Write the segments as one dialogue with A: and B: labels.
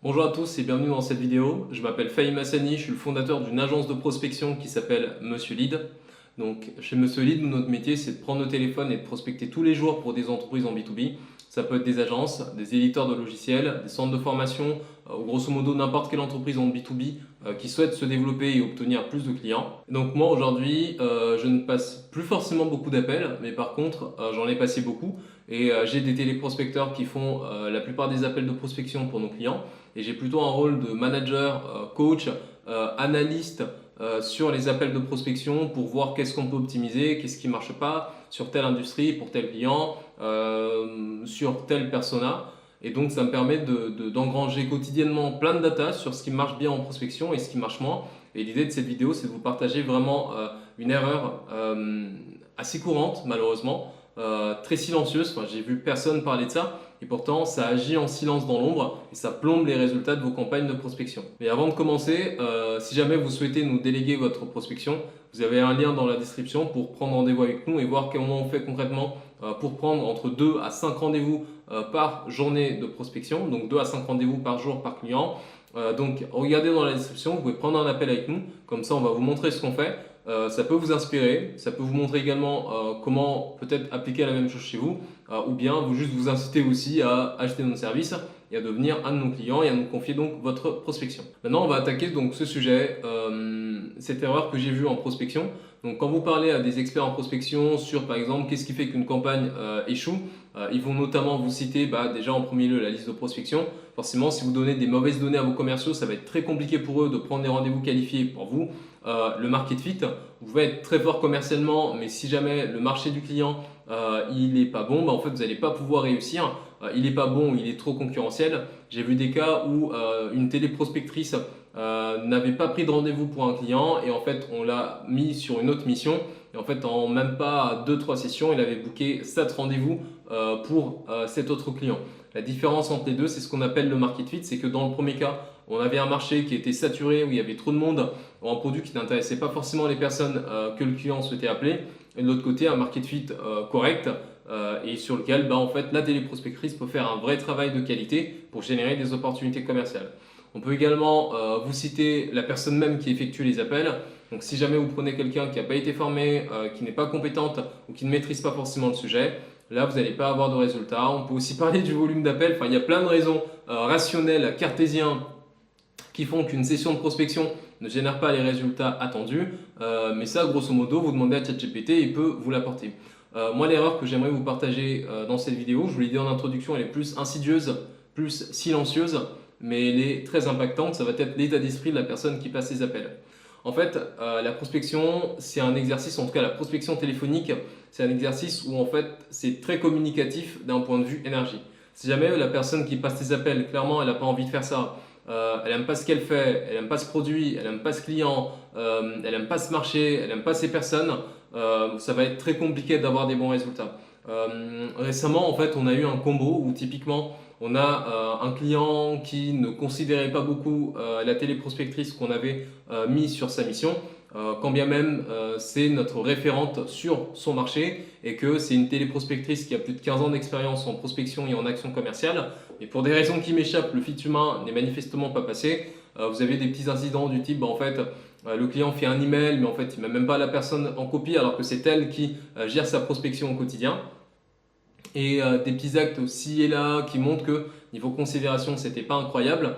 A: Bonjour à tous et bienvenue dans cette vidéo. Je m'appelle Fahim Hassani, je suis le fondateur d'une agence de prospection qui s'appelle Monsieur Lead. Donc chez Monsieur Lead, notre métier c'est de prendre nos téléphones et de prospecter tous les jours pour des entreprises en B2B. Ça peut être des agences, des éditeurs de logiciels, des centres de formation, ou grosso modo n'importe quelle entreprise en B2B qui souhaite se développer et obtenir plus de clients. Donc moi aujourd'hui, je ne passe plus forcément beaucoup d'appels, mais par contre j'en ai passé beaucoup et j'ai des téléprospecteurs qui font la plupart des appels de prospection pour nos clients. Et j'ai plutôt un rôle de manager, coach, analyste sur les appels de prospection pour voir qu'est-ce qu'on peut optimiser, qu'est-ce qui ne marche pas sur telle industrie, pour tel client, sur tel persona. Et donc ça me permet d'engranger quotidiennement plein de data sur ce qui marche bien en prospection et ce qui marche moins. Et l'idée de cette vidéo, c'est de vous partager vraiment une erreur assez courante malheureusement, très silencieuse. Enfin, j'ai vu personne parler de ça. Et pourtant, ça agit en silence dans l'ombre et ça plombe les résultats de vos campagnes de prospection. Mais avant de commencer, si jamais vous souhaitez nous déléguer votre prospection, vous avez un lien dans la description pour prendre rendez-vous avec nous et voir comment on fait concrètement pour prendre entre 2 à 5 rendez-vous par journée de prospection. Donc 2 à 5 rendez-vous par jour par client. Donc regardez dans la description, vous pouvez prendre un appel avec nous. Comme ça, on va vous montrer ce qu'on fait. Ça peut vous inspirer, ça peut vous montrer également comment peut-être appliquer la même chose chez vous ou bien juste vous inciter aussi à acheter nos services et à devenir un de nos clients et à nous confier donc votre prospection. Maintenant, on va attaquer donc ce sujet, cette erreur que j'ai vue en prospection. Donc quand vous parlez à des experts en prospection sur par exemple qu'est-ce qui fait qu'une campagne échoue, ils vont notamment vous citer déjà en premier lieu la liste de prospection. Forcément, si vous donnez des mauvaises données à vos commerciaux, ça va être très compliqué pour eux de prendre des rendez-vous qualifiés pour vous. Le market fit, vous pouvez être très fort commercialement, mais si jamais le marché du client il n'est pas bon, en fait vous n'allez pas pouvoir réussir. Il n'est pas bon, il est trop concurrentiel. J'ai vu des cas où une téléprospectrice n'avait pas pris de rendez-vous pour un client et en fait on l'a mis sur une autre mission. Et en fait, en même pas 2-3 sessions, il avait booké 7 rendez-vous pour cet autre client. La différence entre les deux, c'est ce qu'on appelle le market fit. C'est que dans le premier cas, on avait un marché qui était saturé, où il y avait trop de monde, ou un produit qui n'intéressait pas forcément les personnes que le client souhaitait appeler. Et de l'autre côté, un market fit correct et sur lequel en fait, la téléprospectrice peut faire un vrai travail de qualité pour générer des opportunités commerciales. On peut également vous citer la personne même qui effectue les appels. Donc si jamais vous prenez quelqu'un qui n'a pas été formé, qui n'est pas compétente ou qui ne maîtrise pas forcément le sujet, là vous n'allez pas avoir de résultats. On peut aussi parler du volume d'appels. Enfin, il y a plein de raisons rationnelles, cartésiennes, qui font qu'une session de prospection ne génère pas les résultats attendus. Mais ça, grosso modo, vous demandez à ChatGPT, il peut vous l'apporter. Moi, l'erreur que j'aimerais vous partager dans cette vidéo, je vous l'ai dit en introduction, elle est plus insidieuse, plus silencieuse, mais elle est très impactante. Ça va être l'état d'esprit de la personne qui passe les appels. En fait, la prospection, c'est un exercice, en tout cas la prospection téléphonique, c'est un exercice où en fait c'est très communicatif d'un point de vue énergie. Si jamais la personne qui passe les appels, clairement, elle n'a pas envie de faire ça, elle n'aime pas ce qu'elle fait, elle n'aime pas ce produit, elle n'aime pas ce client, elle n'aime pas ce marché, elle n'aime pas ces personnes, ça va être très compliqué d'avoir des bons résultats. Récemment, en fait, on a eu un combo où typiquement, on a un client qui ne considérait pas beaucoup la téléprospectrice qu'on avait mis sur sa mission, quand bien même c'est notre référente sur son marché et que c'est une téléprospectrice qui a plus de 15 ans d'expérience en prospection et en action commerciale. Et pour des raisons qui m'échappent, le fit humain n'est manifestement pas passé. Vous avez des petits incidents du type, en fait, le client fait un email, mais en fait, il ne met même pas la personne en copie alors que c'est elle qui gère sa prospection au quotidien. Et des petits actes ci et là qui montrent que niveau considération, c'était pas incroyable.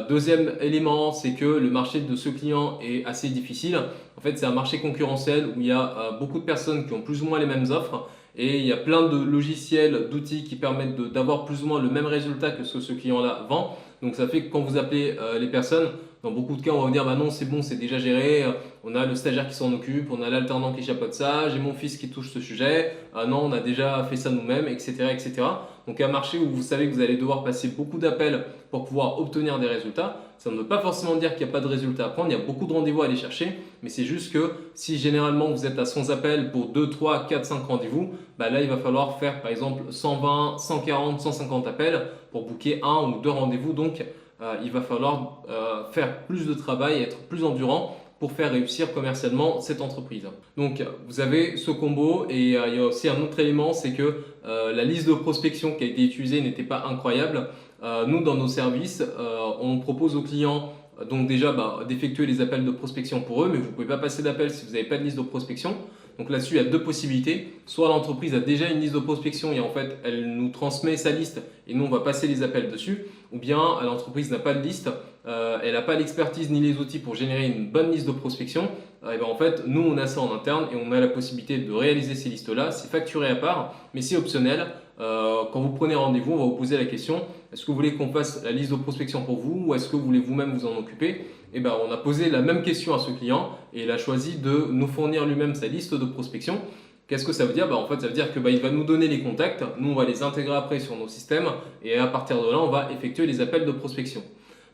A: Deuxième élément, c'est que le marché de ce client est assez difficile. En fait, c'est un marché concurrentiel où il y a beaucoup de personnes qui ont plus ou moins les mêmes offres et il y a plein de logiciels, d'outils qui permettent d'avoir plus ou moins le même résultat que ce que ce client-là vend. Donc ça fait que quand vous appelez les personnes, dans beaucoup de cas, on va vous dire bah non, c'est bon, c'est déjà géré. On a le stagiaire qui s'en occupe, on a l'alternant qui chapeaute ça, j'ai mon fils qui touche ce sujet. Non, on a déjà fait ça nous-mêmes, etc., etc. Donc un marché où vous savez que vous allez devoir passer beaucoup d'appels pour pouvoir obtenir des résultats, ça ne veut pas forcément dire qu'il n'y a pas de résultats à prendre. Il y a beaucoup de rendez-vous à aller chercher, mais c'est juste que si généralement vous êtes à 100 appels pour 2, 3, 4, 5 rendez-vous, là il va falloir faire par exemple 120, 140, 150 appels pour booker un ou deux rendez-vous. Donc il va falloir faire plus de travail, être plus endurant pour faire réussir commercialement cette entreprise. Donc vous avez ce combo et il y a aussi un autre élément, c'est que la liste de prospection qui a été utilisée n'était pas incroyable. Nous, dans nos services, on propose aux clients donc déjà d'effectuer les appels de prospection pour eux, mais vous ne pouvez pas passer d'appel si vous n'avez pas de liste de prospection. Donc là-dessus, il y a deux possibilités. Soit l'entreprise a déjà une liste de prospection et en fait, elle nous transmet sa liste et nous, on va passer les appels dessus. Ou bien l'entreprise n'a pas de liste, elle n'a pas l'expertise ni les outils pour générer une bonne liste de prospection. Et en fait, nous, on a ça en interne et on a la possibilité de réaliser ces listes-là. C'est facturé à part, mais c'est optionnel. Quand vous prenez rendez-vous, on va vous poser la question, est-ce que vous voulez qu'on fasse la liste de prospection pour vous ou est-ce que vous voulez vous-même vous en occuper? Et on a posé la même question à ce client et il a choisi de nous fournir lui-même sa liste de prospection. Qu'est-ce que ça veut dire? En fait, ça veut dire qu'il va nous donner les contacts, nous on va les intégrer après sur nos systèmes et à partir de là, on va effectuer les appels de prospection.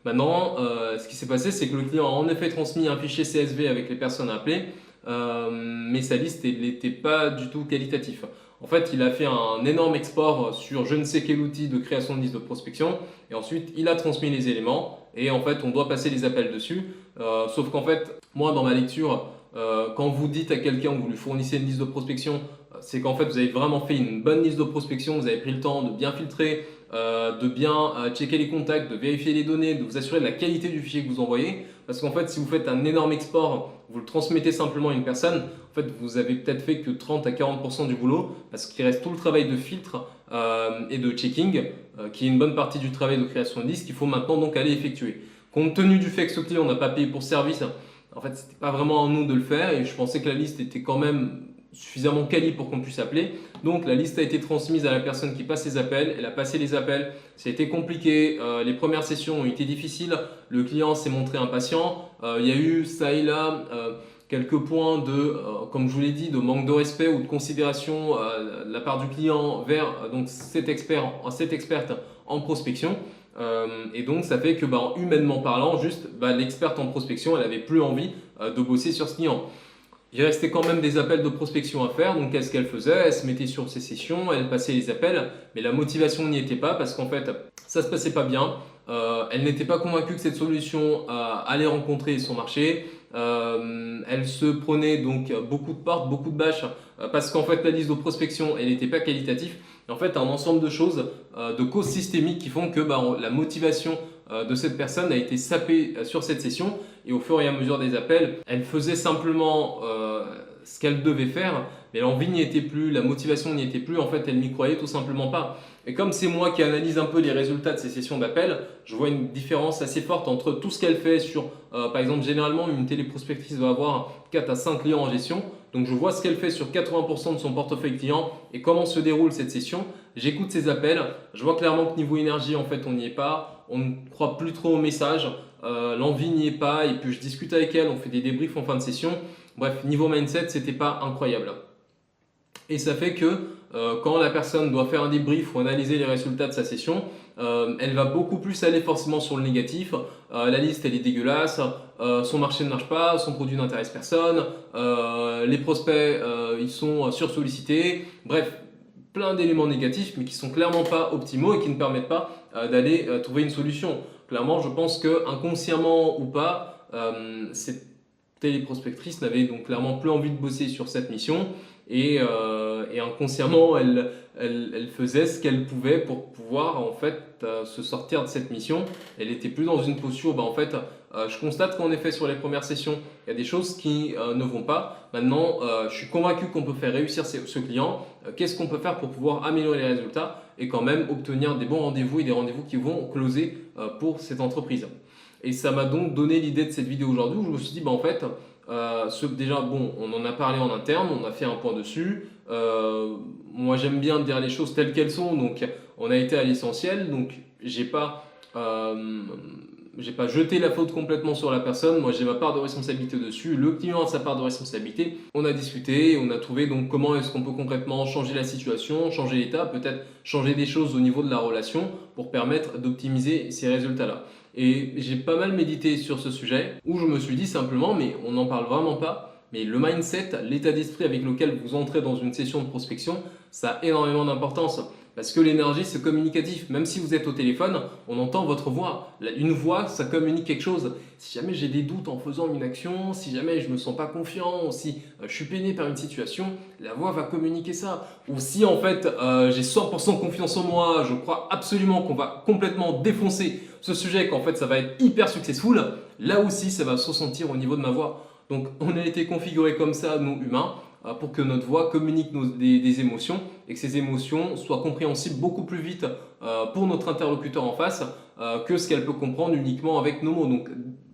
A: Maintenant, ce qui s'est passé, c'est que le client a en effet transmis un fichier CSV avec les personnes appelées, mais sa liste n'était pas du tout qualitatif. En fait, il a fait un énorme export sur je ne sais quel outil de création de liste de prospection et ensuite il a transmis les éléments et en fait on doit passer les appels dessus. Sauf qu'en fait, moi dans ma lecture, quand vous dites à quelqu'un que vous lui fournissez une liste de prospection, c'est qu'en fait vous avez vraiment fait une bonne liste de prospection, vous avez pris le temps de bien filtrer, de bien checker les contacts, de vérifier les données, de vous assurer de la qualité du fichier que vous envoyez. Parce qu'en fait, si vous faites un énorme export, vous le transmettez simplement à une personne, en fait, vous avez peut-être fait que 30 à 40% du boulot parce qu'il reste tout le travail de filtre et de checking qui est une bonne partie du travail de création de liste qu'il faut maintenant donc aller effectuer. Compte tenu du fait que ce client n'a pas payé pour service, en fait, ce n'était pas vraiment à nous de le faire et je pensais que la liste était quand même suffisamment quali pour qu'on puisse appeler. Donc la liste a été transmise à la personne qui passe les appels, elle a passé les appels, ça a été compliqué, les premières sessions ont été difficiles, le client s'est montré impatient, il y a eu ça et là quelques points de, comme je vous l'ai dit, de manque de respect ou de considération de la part du client vers donc, cet experte en prospection. Et donc ça fait que humainement parlant, juste l'experte en prospection, elle n'avait plus envie de bosser sur ce client. Il restait quand même des appels de prospection à faire, donc qu'est-ce qu'elle faisait? Elle se mettait sur ses sessions, elle passait les appels, mais la motivation n'y était pas parce qu'en fait ça se passait pas bien. Elle n'était pas convaincue que cette solution allait rencontrer son marché. Elle se prenait donc beaucoup de portes, beaucoup de bâches parce qu'en fait la liste de prospection elle n'était pas qualitative. Et en fait un ensemble de choses, de causes systémiques qui font que la motivation de cette personne a été sapée sur cette session et au fur et à mesure des appels, elle faisait simplement ce qu'elle devait faire, mais l'envie n'y était plus, la motivation n'y était plus, en fait elle n'y croyait tout simplement pas. Et comme c'est moi qui analyse un peu les résultats de ces sessions d'appel, je vois une différence assez forte entre tout ce qu'elle fait sur, par exemple généralement une téléprospectrice va avoir 4 à 5 clients en gestion, donc je vois ce qu'elle fait sur 80% de son portefeuille client et comment se déroule cette session. J'écoute ses appels, je vois clairement que niveau énergie en fait on n'y est pas, on ne croit plus trop au message, l'envie n'y est pas et puis je discute avec elle, on fait des débriefs en fin de session. Bref, niveau mindset, c'était pas incroyable. Et ça fait que quand la personne doit faire un débrief ou analyser les résultats de sa session, elle va beaucoup plus aller forcément sur le négatif. La liste elle est dégueulasse, son marché ne marche pas, son produit n'intéresse personne, les prospects ils sont sursollicités. Bref, plein d'éléments négatifs mais qui sont clairement pas optimaux et qui ne permettent pas d'aller trouver une solution. Clairement, je pense que inconsciemment ou pas, cette téléprospectrice n'avait donc clairement plus envie de bosser sur cette mission et inconsciemment elle faisait ce qu'elle pouvait pour pouvoir en fait se sortir de cette mission. Elle était plus dans une posture en fait je constate qu'en effet sur les premières sessions il y a des choses qui ne vont pas. Maintenant je suis convaincu qu'on peut faire réussir ce client. Qu'est-ce qu'on peut faire pour pouvoir améliorer les résultats et quand même obtenir des bons rendez-vous et des rendez-vous qui vont closer pour cette entreprise. Et ça m'a donc donné l'idée de cette vidéo aujourd'hui où je me suis dit en fait déjà bon on en a parlé en interne, on a fait un point dessus, moi j'aime bien dire les choses telles qu'elles sont donc on a été à l'essentiel, donc j'ai pas jeté la faute complètement sur la personne, moi j'ai ma part de responsabilité dessus, le client a sa part de responsabilité, on a discuté, on a trouvé donc comment est-ce qu'on peut concrètement changer la situation, changer l'état, peut-être changer des choses au niveau de la relation pour permettre d'optimiser ces résultats là. Et j'ai pas mal médité sur ce sujet où je me suis dit simplement mais on n'en parle vraiment pas, mais le mindset, l'état d'esprit avec lequel vous entrez dans une session de prospection, ça a énormément d'importance. Parce que l'énergie, c'est communicatif. Même si vous êtes au téléphone, on entend votre voix. Une voix, ça communique quelque chose. Si jamais j'ai des doutes en faisant une action, si jamais je ne me sens pas confiant, ou si je suis peiné par une situation, la voix va communiquer ça. Ou si en fait j'ai 100% confiance en moi, je crois absolument qu'on va complètement défoncer ce sujet, qu'en fait ça va être hyper successful, là aussi ça va se ressentir au niveau de ma voix. Donc on a été configuré comme ça, nous humains, pour que notre voix communique des émotions et que ces émotions soient compréhensibles beaucoup plus vite pour notre interlocuteur en face que ce qu'elle peut comprendre uniquement avec nos mots. Donc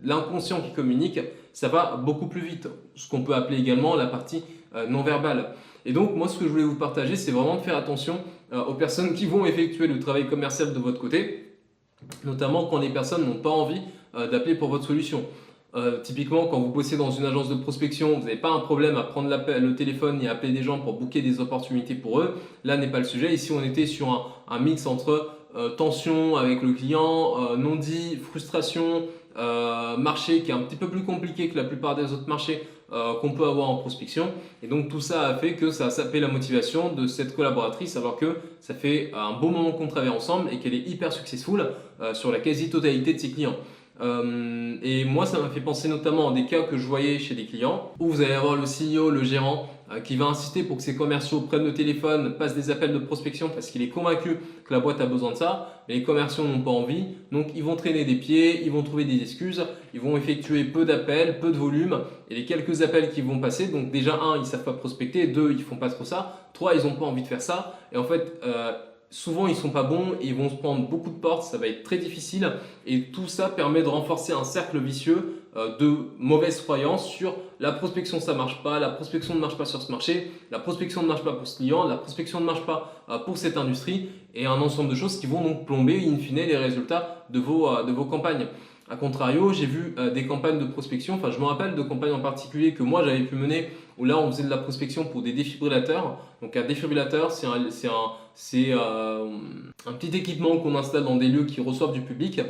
A: l'inconscient qui communique, ça va beaucoup plus vite, ce qu'on peut appeler également la partie non verbale. Et donc moi ce que je voulais vous partager, c'est vraiment de faire attention aux personnes qui vont effectuer le travail commercial de votre côté, notamment quand les personnes n'ont pas envie d'appeler pour votre solution. Typiquement, quand vous bossez dans une agence de prospection, vous n'avez pas un problème à prendre le téléphone et appeler des gens pour booker des opportunités pour eux. Là n'est pas le sujet. Ici, on était sur un mix entre tension avec le client, non-dit, frustration, marché qui est un petit peu plus compliqué que la plupart des autres marchés qu'on peut avoir en prospection. Et donc tout ça a fait que ça a sapé la motivation de cette collaboratrice, alors que ça fait un bon moment qu'on travaille ensemble et qu'elle est hyper successful sur la quasi-totalité de ses clients. Et moi ça m'a fait penser notamment à des cas que je voyais chez des clients où vous allez avoir le CEO, le gérant qui va insister pour que ses commerciaux prennent le téléphone, passent des appels de prospection parce qu'il est convaincu que la boîte a besoin de ça, mais les commerciaux n'ont pas envie, donc ils vont traîner des pieds, ils vont trouver des excuses, ils vont effectuer peu d'appels, peu de volume, et les quelques appels qui vont passer, donc déjà un, ils ne savent pas prospecter, deux, ils font pas trop ça, trois, ils n'ont pas envie de faire ça, et en fait souvent ils sont pas bons et ils vont se prendre beaucoup de portes, ça va être très difficile et tout ça permet de renforcer un cercle vicieux de mauvaises croyances sur la prospection ça marche pas, la prospection ne marche pas sur ce marché, la prospection ne marche pas pour ce client, la prospection ne marche pas pour cette industrie et un ensemble de choses qui vont donc plomber in fine les résultats de vos campagnes. A contrario, j'ai vu des campagnes de prospection, enfin je me rappelle de campagnes en particulier que moi j'avais pu mener où là on faisait de la prospection pour des défibrillateurs. Donc un défibrillateur c'est un petit équipement qu'on installe dans des lieux qui reçoivent du public.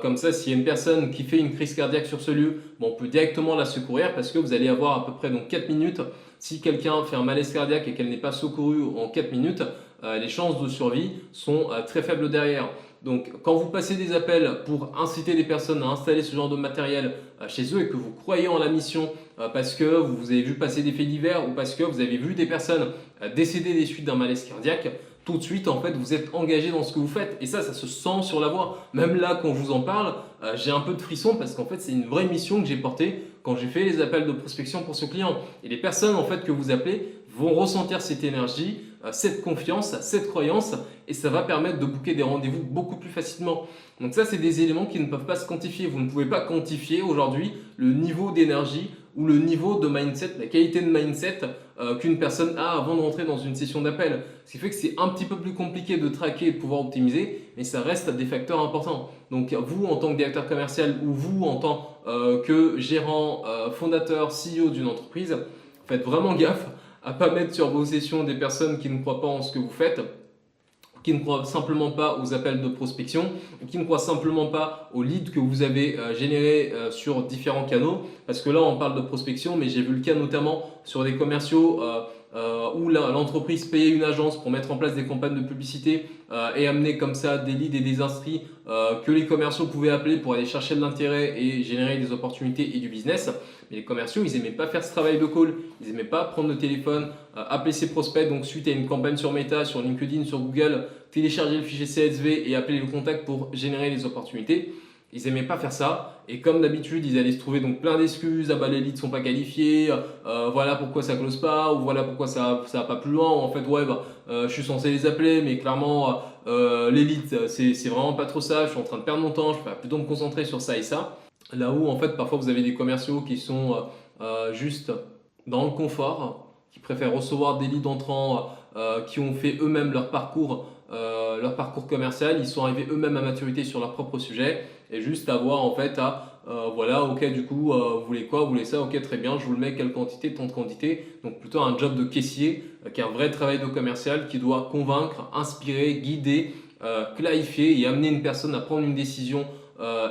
A: Comme ça, s'il y a une personne qui fait une crise cardiaque sur ce lieu, bon, on peut directement la secourir parce que vous allez avoir à peu près donc, 4 minutes. Si quelqu'un fait un malaise cardiaque et qu'elle n'est pas secourue en 4 minutes, les chances de survie sont très faibles derrière. Donc quand vous passez des appels pour inciter les personnes à installer ce genre de matériel chez eux et que vous croyez en la mission parce que vous avez vu passer des faits divers ou parce que vous avez vu des personnes décéder des suites d'un malaise cardiaque, tout de suite en fait vous êtes engagé dans ce que vous faites et ça se sent sur la voix. Même là quand je vous en parle, j'ai un peu de frisson parce qu'en fait c'est une vraie mission que j'ai portée quand j'ai fait les appels de prospection pour ce client. Et les personnes en fait que vous appelez vont ressentir cette énergie, cette confiance, cette croyance et ça va permettre de booker des rendez-vous beaucoup plus facilement. Donc ça c'est des éléments qui ne peuvent pas se quantifier. Vous ne pouvez pas quantifier aujourd'hui le niveau d'énergie ou le niveau de mindset, la qualité de mindset qu'une personne a avant de rentrer dans une session d'appel. Ce qui fait que c'est un petit peu plus compliqué de traquer et de pouvoir optimiser, mais ça reste des facteurs importants. Donc vous en tant que directeur commercial ou vous en tant que gérant, fondateur, CEO d'une entreprise, faites vraiment gaffe à ne pas mettre sur vos sessions des personnes qui ne croient pas en ce que vous faites, qui ne croient simplement pas aux appels de prospection, qui ne croient simplement pas aux leads que vous avez générés sur différents canaux. Parce que là, on parle de prospection, mais j'ai vu le cas notamment sur des commerciaux où l'entreprise payait une agence pour mettre en place des campagnes de publicité et amener comme ça des leads et des inscrits que les commerciaux pouvaient appeler pour aller chercher de l'intérêt et générer des opportunités et du business. Mais les commerciaux, ils n'aimaient pas faire ce travail de call, ils n'aimaient pas prendre le téléphone, appeler ses prospects, donc suite à une campagne sur Meta, sur LinkedIn, sur Google, télécharger le fichier CSV et appeler le contact pour générer les opportunités. Ils n'aimaient pas faire ça et comme d'habitude ils allaient se trouver donc plein d'excuses, ah bah les leads ne sont pas qualifiés, voilà pourquoi ça close pas ou voilà pourquoi ça va pas plus loin, ou en fait ouais je suis censé les appeler mais clairement les leads c'est vraiment pas trop ça, je suis en train de perdre mon temps, je vais plutôt me concentrer sur ça et ça. Là où en fait parfois vous avez des commerciaux qui sont juste dans le confort, qui préfèrent recevoir des leads entrants qui ont fait eux-mêmes leur parcours commercial, ils sont arrivés eux-mêmes à maturité sur leur propre sujet et juste avoir en fait voilà ok du coup vous voulez quoi, vous voulez ça, ok très bien je vous le mets, quelle quantité, tant de quantité, donc plutôt un job de caissier qui est un vrai travail de commercial qui doit convaincre, inspirer, guider, clarifier et amener une personne à prendre une décision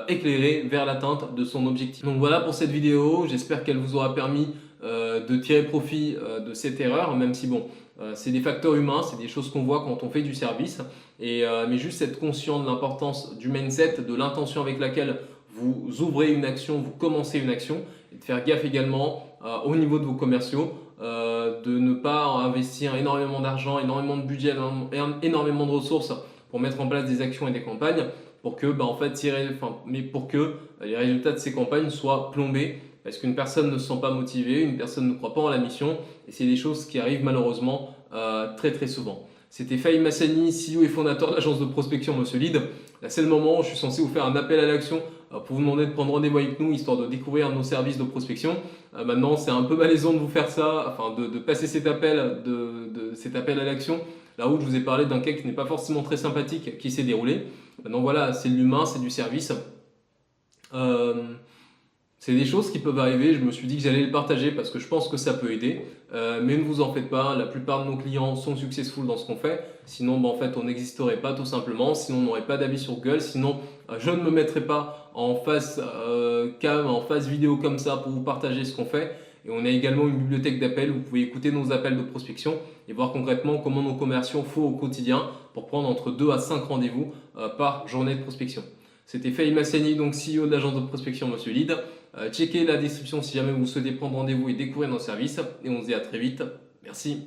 A: éclairée vers l'atteinte de son objectif. Donc voilà pour cette vidéo, j'espère qu'elle vous aura permis de tirer profit de cette erreur, même si bon C'est des facteurs humains, c'est des choses qu'on voit quand on fait du service. Mais juste être conscient de l'importance du mindset, de l'intention avec laquelle vous ouvrez une action, vous commencez une action, et de faire gaffe également au niveau de vos commerciaux, de ne pas investir énormément d'argent, énormément de budget, énormément de ressources pour mettre en place des actions et des campagnes pour que, pour que les résultats de ces campagnes soient plombés parce qu'une personne ne se sent pas motivée, une personne ne croit pas en la mission et c'est des choses qui arrivent malheureusement très très souvent. C'était Fahim Hassani, CEO et fondateur de l'agence de prospection Monsieur Lead. Là, c'est le moment où je suis censé vous faire un appel à l'action pour vous demander de prendre rendez-vous avec nous, histoire de découvrir nos services de prospection. Maintenant, c'est un peu malaisant de vous faire ça, de passer cet appel à l'action, là où je vous ai parlé d'un cas qui n'est pas forcément très sympathique qui s'est déroulé. Maintenant, voilà, c'est de l'humain, c'est du service. C'est des choses qui peuvent arriver, je me suis dit que j'allais le partager parce que je pense que ça peut aider, mais ne vous en faites pas, la plupart de nos clients sont successful dans ce qu'on fait, sinon en fait on n'existerait pas tout simplement, sinon on n'aurait pas d'avis sur Google, sinon je ne me mettrais pas en face cam, en face vidéo comme ça pour vous partager ce qu'on fait. Et on a également une bibliothèque d'appels où vous pouvez écouter nos appels de prospection et voir concrètement comment nos commerciaux font au quotidien pour prendre entre 2 à 5 rendez-vous par journée de prospection. C'était Fahim Hassani, donc CEO de l'agence de prospection Monsieur Lead. Checkez la description si jamais vous souhaitez prendre rendez-vous et découvrir nos services. Et on se dit à très vite. Merci.